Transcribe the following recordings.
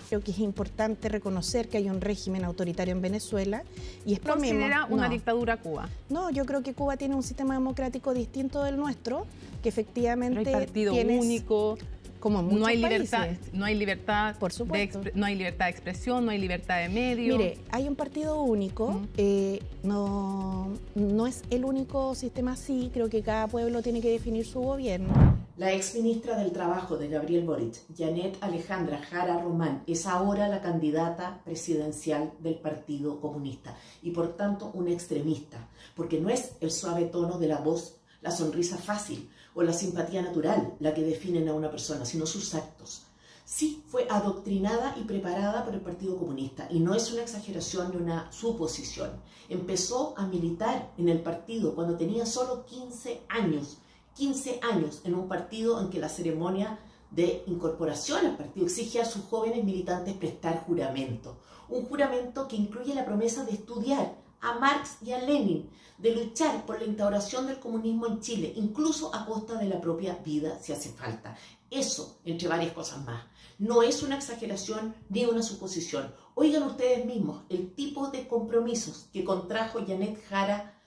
Creo que es importante reconocer que hay un régimen autoritario en Venezuela y es ¿Considera una dictadura Cuba? No, yo creo que Cuba tiene un sistema democrático distinto del nuestro, que efectivamente pero hay partido único. Como en muchos no hay libertad, países. No hay libertad, por supuesto. No hay libertad de expresión, no hay libertad de medio. Mire, hay un partido único, no es el único sistema así, creo que cada pueblo tiene que definir su gobierno. La exministra del Trabajo de Gabriel Boric, Janet Alejandra Jara Román, es ahora la candidata presidencial del Partido Comunista y por tanto una extremista, porque no es el suave tono de la voz, la sonrisa fácil o la simpatía natural la que definen a una persona, sino sus actos. Sí, fue adoctrinada y preparada por el Partido Comunista y no es una exageración ni una suposición. Empezó a militar en el partido cuando tenía solo 15 años. 15 años en un partido en que la ceremonia de incorporación al partido exige a sus jóvenes militantes prestar juramento. Un juramento que incluye la promesa de estudiar a Marx y a Lenin, de luchar por la instauración del comunismo en Chile, incluso a costa de la propia vida si hace falta. Eso, entre varias cosas más. No es una exageración ni una suposición. Oigan ustedes mismos el tipo de compromisos que contrajo Janet Jara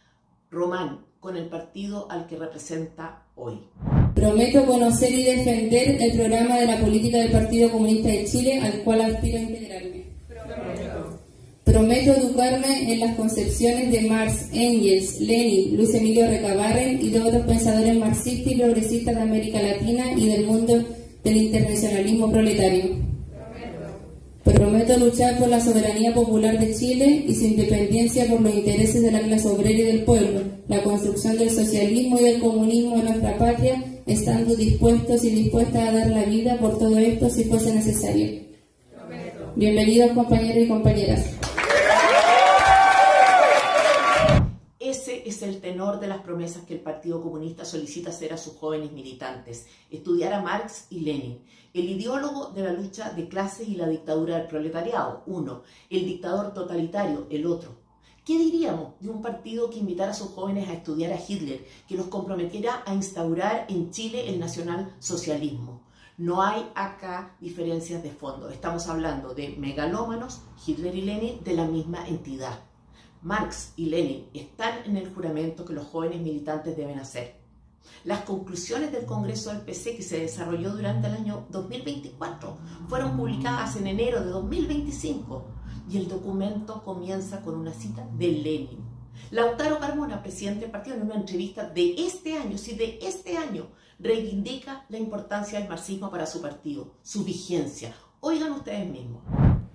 Román con el partido al que representa hoy. Prometo conocer y defender el programa de la política del Partido Comunista de Chile, al cual aspiro a integrarme. Prometo educarme en las concepciones de Marx, Engels, Lenin, Luis Emilio Recabarren y de otros pensadores marxistas y progresistas de América Latina y del mundo del internacionalismo proletario. Prometo luchar por la soberanía popular de Chile y su independencia por los intereses de la clase obrera y del pueblo, la construcción del socialismo y del comunismo en nuestra patria, estando dispuestos y dispuestas a dar la vida por todo esto si fuese necesario. Bienvenidos compañeros y compañeras. Ese es el tenor de las promesas que el Partido Comunista solicita hacer a sus jóvenes militantes: estudiar a Marx y Lenin, el ideólogo de la lucha de clases y la dictadura del proletariado, uno, el dictador totalitario, el otro. ¿Qué diríamos de un partido que invitara a sus jóvenes a estudiar a Hitler, que los comprometiera a instaurar en Chile el nacionalsocialismo? No hay acá diferencias de fondo, estamos hablando de megalómanos, Hitler y Lenin, de la misma entidad. Marx y Lenin están en el juramento que los jóvenes militantes deben hacer. Las conclusiones del Congreso del PC, que se desarrolló durante el año 2024, fueron publicadas en enero de 2025 y el documento comienza con una cita de Lenin. Lautaro Carmona, presidente del partido, en una entrevista de este año, reivindica la importancia del marxismo para su partido, su vigencia. Oigan ustedes mismos.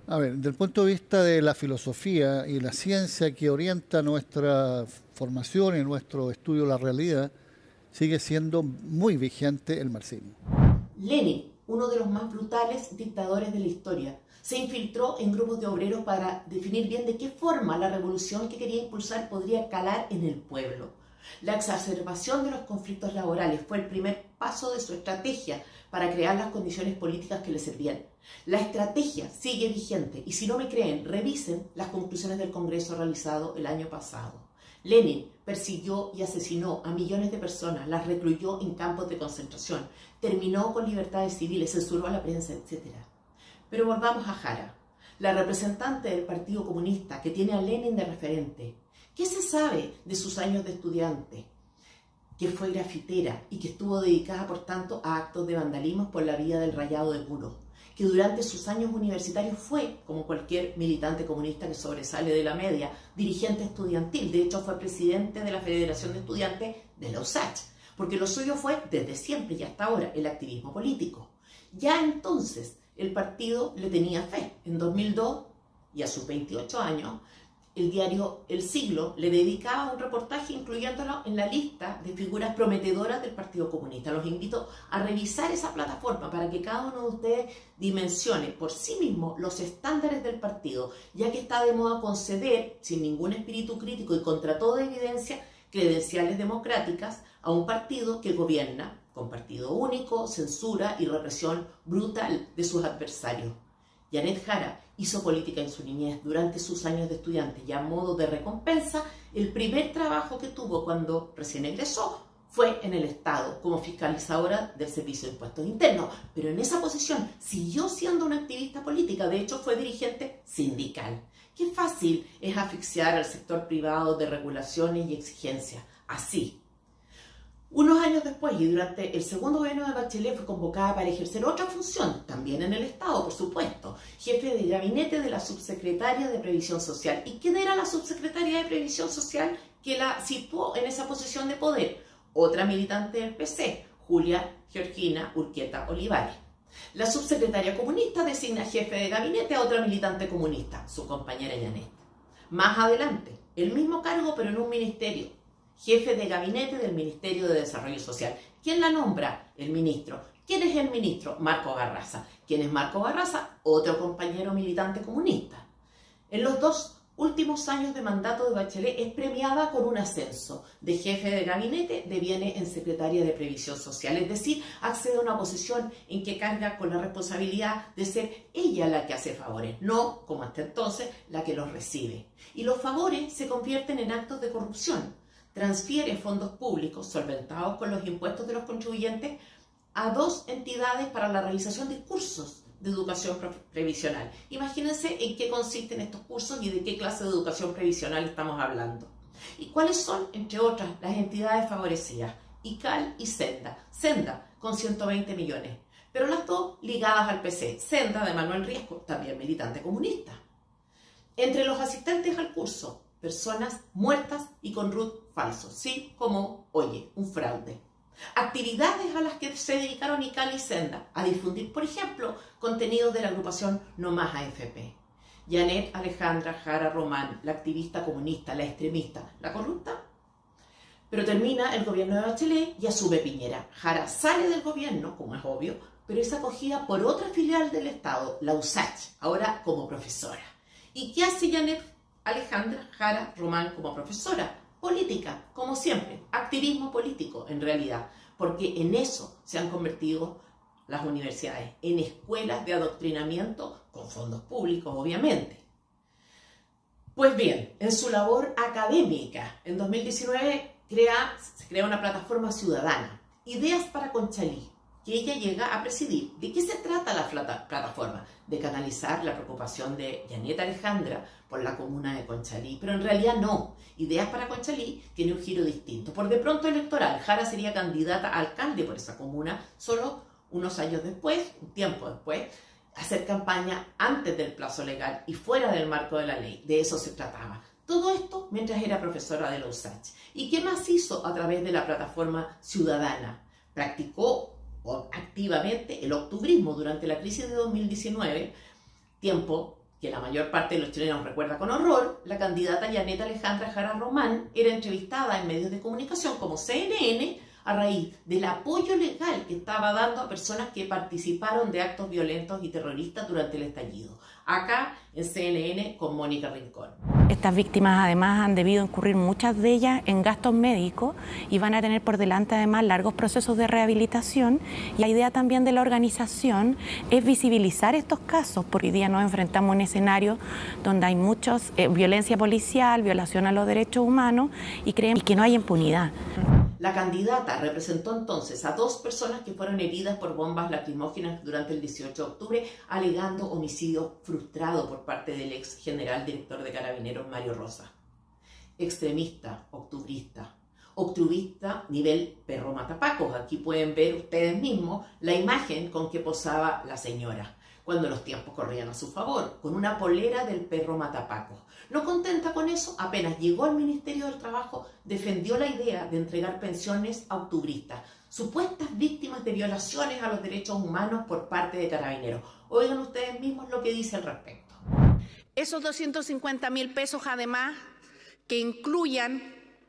A ver, desde el punto de vista de la filosofía y la ciencia que orienta nuestra formación y nuestro estudio de la realidad, sigue siendo muy vigente el marxismo. Lenin, uno de los más brutales dictadores de la historia, se infiltró en grupos de obreros para definir bien de qué forma la revolución que quería impulsar podría calar en el pueblo. La exacerbación de los conflictos laborales fue el primer paso de su estrategia para crear las condiciones políticas que le servían. La estrategia sigue vigente y si no me creen, revisen las conclusiones del Congreso realizado el año pasado. Lenin persiguió y asesinó a millones de personas, las recluyó en campos de concentración, terminó con libertades civiles, censuró a la prensa, etc. Pero volvamos a Jara, la representante del Partido Comunista que tiene a Lenin de referente. ¿Qué se sabe de sus años de estudiante? Que fue grafitera y que estuvo dedicada, por tanto, a actos de vandalismo por la vía del rayado de muros. Que durante sus años universitarios fue, como cualquier militante comunista que sobresale de la media, dirigente estudiantil. De hecho, fue presidente de la Federación de Estudiantes de la USACH, porque lo suyo fue, desde siempre y hasta ahora, el activismo político. Ya entonces, el partido le tenía fe. En 2002, y a sus 28 años, el diario El Siglo le dedicaba un reportaje incluyéndolo en la lista de figuras prometedoras del Partido Comunista. Los invito a revisar esa plataforma para que cada uno de ustedes dimensione por sí mismo los estándares del partido, ya que está de moda conceder, sin ningún espíritu crítico y contra toda evidencia, credenciales democráticas a un partido que gobierna con partido único, censura y represión brutal de sus adversarios. Janet Jara hizo política en su niñez durante sus años de estudiante y a modo de recompensa, el primer trabajo que tuvo cuando recién egresó fue en el Estado como fiscalizadora del Servicio de Impuestos Internos, pero en esa posición siguió siendo una activista política, de hecho fue dirigente sindical. Qué fácil es asfixiar al sector privado de regulaciones y exigencias, así. Unos años después y durante el segundo gobierno de Bachelet fue convocada para ejercer otra función, también en el Estado, por supuesto, jefe de gabinete de la subsecretaria de Previsión Social. ¿Y quién era la subsecretaria de Previsión Social que la situó en esa posición de poder? Otra militante del PC, Julia Georgina Urquieta Olivares. La subsecretaria comunista designa jefe de gabinete a otra militante comunista, su compañera Janet. Más adelante, el mismo cargo pero en un ministerio, jefe de gabinete del Ministerio de Desarrollo Social. ¿Quién la nombra? El ministro. ¿Quién es el ministro? Marco Barraza. ¿Quién es Marco Barraza? Otro compañero militante comunista. En los 2 últimos años de mandato de Bachelet es premiada con un ascenso. De jefe de gabinete deviene en secretaria de Previsión Social, es decir, accede a una posición en que carga con la responsabilidad de ser ella la que hace favores, no, como hasta entonces, la que los recibe. Y los favores se convierten en actos de corrupción. Transfiere fondos públicos solventados con los impuestos de los contribuyentes a 2 entidades para la realización de cursos de educación previsional. Imagínense en qué consisten estos cursos y de qué clase de educación previsional estamos hablando. ¿Y cuáles son, entre otras, las entidades favorecidas? ICAL y Senda. Senda con 120 millones, pero las 2 ligadas al PC. Senda de Manuel Riesco, también militante comunista. Entre los asistentes al curso, personas muertas y con RUT falsos, sí, como, oye, un fraude. Actividades a las que se dedicaron ICAL y Senda, a difundir, por ejemplo, contenidos de la agrupación No Más AFP. Janet Alejandra Jara Román, la activista comunista, la extremista, la corrupta. Pero termina el gobierno de Bachelet y asume Piñera. Jara sale del gobierno, como es obvio, pero es acogida por otra filial del Estado, la USACH, ahora como profesora. ¿Y qué hace Janet Alejandra Jara Román como profesora? Política, como siempre, activismo político en realidad, porque en eso se han convertido las universidades, en escuelas de adoctrinamiento con fondos públicos, obviamente. Pues bien, en su labor académica, en 2019 se crea una plataforma ciudadana, Ideas para Conchalí, que ella llega a presidir. ¿De qué se trata la plataforma? De canalizar la preocupación de Janet Alejandra por la comuna de Conchalí, pero en realidad no. Ideas para Conchalí tiene un giro distinto. Por de pronto electoral, Jara sería candidata a alcalde por esa comuna solo unos años después, un tiempo después, hacer campaña antes del plazo legal y fuera del marco de la ley. De eso se trataba. Todo esto mientras era profesora de la USACH. ¿Y qué más hizo a través de la plataforma ciudadana? Practicó activamente el octubrismo durante la crisis de 2019, tiempo que la mayor parte de los chilenos recuerda con horror. La candidata Janet Alejandra Jara Román era entrevistada en medios de comunicación como CNN a raíz del apoyo legal que estaba dando a personas que participaron de actos violentos y terroristas durante el estallido. Acá en CNN con Mónica Rincón. Estas víctimas además han debido incurrir muchas de ellas en gastos médicos y van a tener por delante además largos procesos de rehabilitación. Y la idea también de la organización es visibilizar estos casos, porque hoy día nos enfrentamos a un escenario donde hay muchos violencia policial, violación a los derechos humanos y creemos que no hay impunidad. La candidata representó entonces a 2 personas que fueron heridas por bombas lacrimógenas durante el 18 de octubre, alegando homicidio frustrado por parte del ex general director de Carabineros, Mario Rosa. Extremista, octubista nivel perro matapacos. Aquí pueden ver ustedes mismos la imagen con que posaba la señora cuando los tiempos corrían a su favor, con una polera del perro matapacos. No contenta con eso, apenas llegó al Ministerio del Trabajo, defendió la idea de entregar pensiones a octubristas, supuestas víctimas de violaciones a los derechos humanos por parte de Carabineros. Oigan ustedes mismos lo que dice al respecto. Esos 250.000 pesos además que incluyan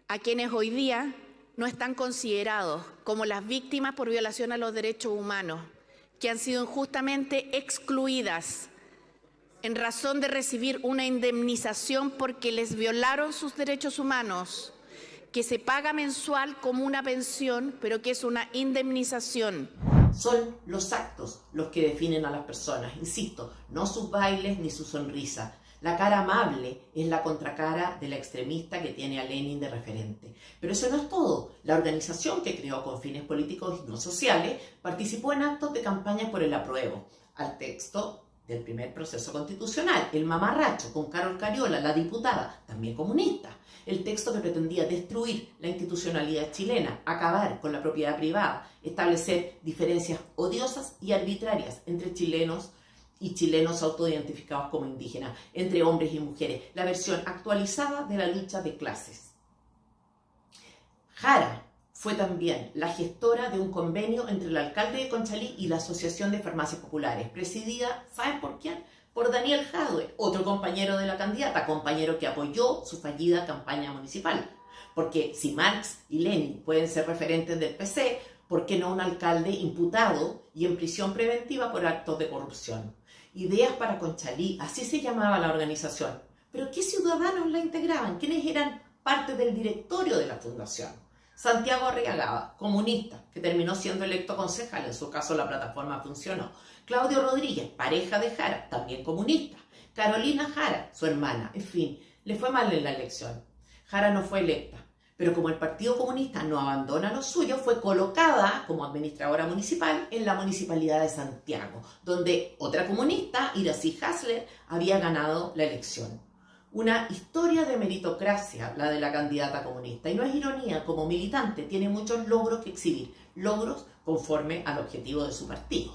a quienes hoy día no están considerados como las víctimas por violación a los derechos humanos, que han sido injustamente excluidas en razón de recibir una indemnización porque les violaron sus derechos humanos, que se paga mensual como una pensión, pero que es una indemnización. Son los actos los que definen a las personas, insisto, no sus bailes ni su sonrisa. La cara amable es la contracara de la extremista que tiene a Lenin de referente. Pero eso no es todo. La organización que creó con fines políticos y no sociales participó en actos de campaña por el apruebo al texto del primer proceso constitucional, el mamarracho, con Carol Cariola, la diputada, también comunista. El texto que pretendía destruir la institucionalidad chilena, acabar con la propiedad privada, establecer diferencias odiosas y arbitrarias entre chilenos y chilenos autoidentificados como indígenas, entre hombres y mujeres, la versión actualizada de la lucha de clases. Jara fue también la gestora de un convenio entre el alcalde de Conchalí y la Asociación de Farmacias Populares, presidida, ¿saben por quién? Por Daniel Jadwe, otro compañero de la candidata, compañero que apoyó su fallida campaña municipal. Porque si Marx y Lenin pueden ser referentes del PC, ¿por qué no un alcalde imputado y en prisión preventiva por actos de corrupción? Ideas para Conchalí, así se llamaba la organización. Pero ¿qué ciudadanos la integraban? ¿Quiénes eran parte del directorio de la fundación? Santiago Arriagada, comunista, que terminó siendo electo concejal, en su caso la plataforma funcionó. Claudio Rodríguez, pareja de Jara, también comunista. Carolina Jara, su hermana, en fin, le fue mal en la elección. Jara no fue electa, pero como el Partido Comunista no abandona lo suyo, fue colocada como administradora municipal en la Municipalidad de Santiago, donde otra comunista, Iracy Hasler, había ganado la elección. Una historia de meritocracia, la de la candidata comunista. Y no es ironía, como militante tiene muchos logros que exhibir, logros conforme al objetivo de su partido.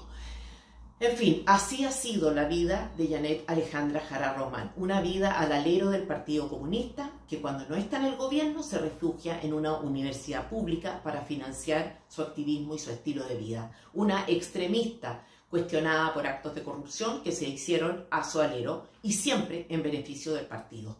En fin, así ha sido la vida de Janet Alejandra Jara Román, una vida al alero del Partido Comunista, que cuando no está en el gobierno se refugia en una universidad pública para financiar su activismo y su estilo de vida. Una extremista cuestionada por actos de corrupción que se hicieron a su alero y siempre en beneficio del partido.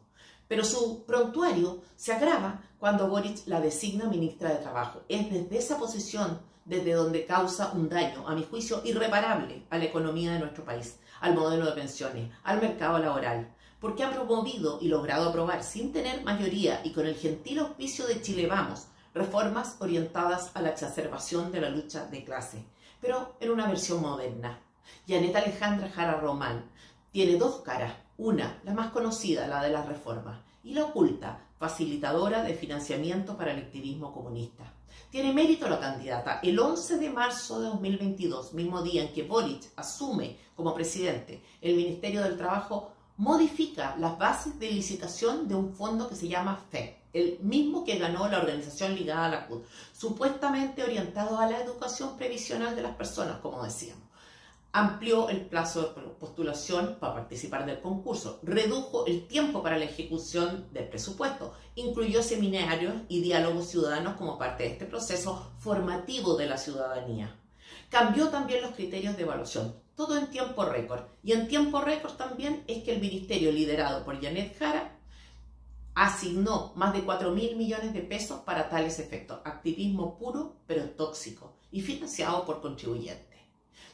Pero su prontuario se agrava cuando Boric la designa ministra de Trabajo. Es desde esa posición desde donde causa un daño, a mi juicio, irreparable a la economía de nuestro país, al modelo de pensiones, al mercado laboral, porque ha promovido y logrado aprobar sin tener mayoría y con el gentil auspicio de Chile Vamos, reformas orientadas a la exacerbación de la lucha de clase, pero en una versión moderna. Janet Alejandra Jara Román tiene dos caras, una, la más conocida, la de las reformas, y la oculta, facilitadora de financiamiento para el activismo comunista. Tiene mérito la candidata. El 11 de marzo de 2022, mismo día en que Boric asume como presidente el Ministerio del Trabajo, modifica las bases de licitación de un fondo que se llama FED, el mismo que ganó la organización ligada a la CUT, supuestamente orientado a la educación previsional de las personas, como decíamos. Amplió el plazo de postulación para participar del concurso, redujo el tiempo para la ejecución del presupuesto, incluyó seminarios y diálogos ciudadanos como parte de este proceso formativo de la ciudadanía. Cambió también los criterios de evaluación, todo en tiempo récord. Y en tiempo récord también es que el ministerio liderado por Janet Jara asignó más de 4.000 millones de pesos para tales efectos. Activismo puro pero tóxico y financiado por contribuyentes.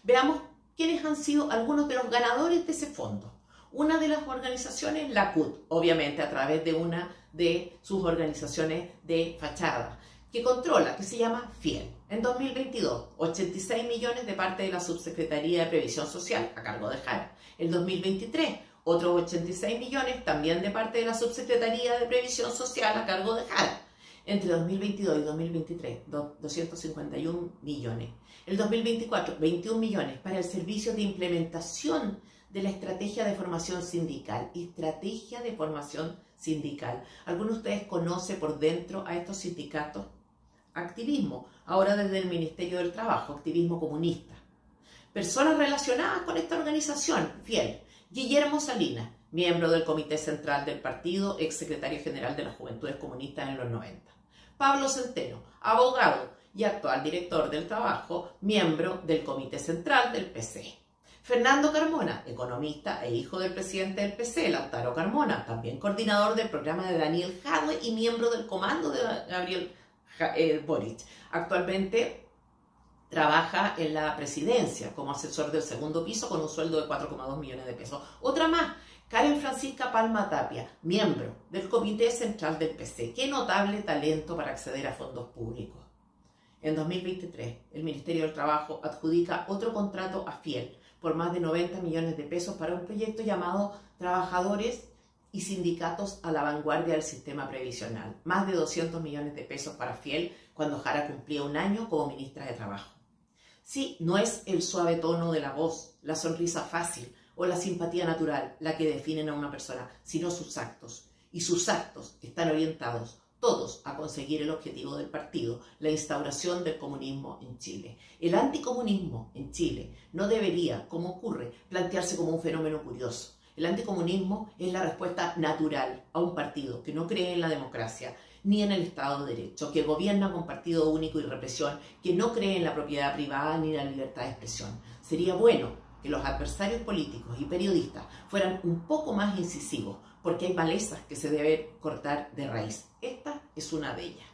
Veamos quiénes han sido algunos de los ganadores de ese fondo. Una de las organizaciones, la CUT, obviamente a través de una de sus organizaciones de fachada, que controla, que se llama FIEL. En 2022, 86 millones de parte de la Subsecretaría de Previsión Social, a cargo de Jara. En 2023, otros 86 millones también de parte de la Subsecretaría de Previsión Social, a cargo de Jara. Entre 2022 y 2023, 251 millones. El 2024, 21 millones para el servicio de implementación de la estrategia de formación sindical. Estrategia de formación sindical. ¿Alguno de ustedes conoce por dentro a estos sindicatos? Activismo, ahora desde el Ministerio del Trabajo, activismo comunista. Personas relacionadas con esta organización, FIEL. Guillermo Salinas, miembro del Comité Central del Partido, ex secretario general de las Juventudes Comunistas en los 90. Pablo Centeno, abogado y actual director del Trabajo, miembro del Comité Central del PC. Fernando Carmona, economista e hijo del presidente del PC, Lautaro Carmona, también coordinador del programa de Daniel Jadwe y miembro del comando de Gabriel Boric. Actualmente trabaja en la presidencia como asesor del segundo piso con un sueldo de 4,2 millones de pesos. Otra más, Karen Francisca Palma Tapia, miembro del Comité Central del PC. Qué notable talento para acceder a fondos públicos. En 2023, el Ministerio del Trabajo adjudica otro contrato a FIEL por más de 90 millones de pesos para un proyecto llamado Trabajadores y Sindicatos a la Vanguardia del Sistema Previsional. Más de 200 millones de pesos para Fiel cuando Jara cumplía un año como ministra de Trabajo. Sí, no es el suave tono de la voz, la sonrisa fácil o la simpatía natural la que definen a una persona, sino sus actos. Y sus actos están orientados todos a conseguir el objetivo del partido, la instauración del comunismo en Chile. El anticomunismo en Chile no debería, como ocurre, plantearse como un fenómeno curioso. El anticomunismo es la respuesta natural a un partido que no cree en la democracia ni en el Estado de Derecho, que gobierna con partido único y represión, que no cree en la propiedad privada ni en la libertad de expresión. Sería bueno que los adversarios políticos y periodistas fueran un poco más incisivos, porque hay malezas que se deben cortar de raíz. Esta es una de ellas.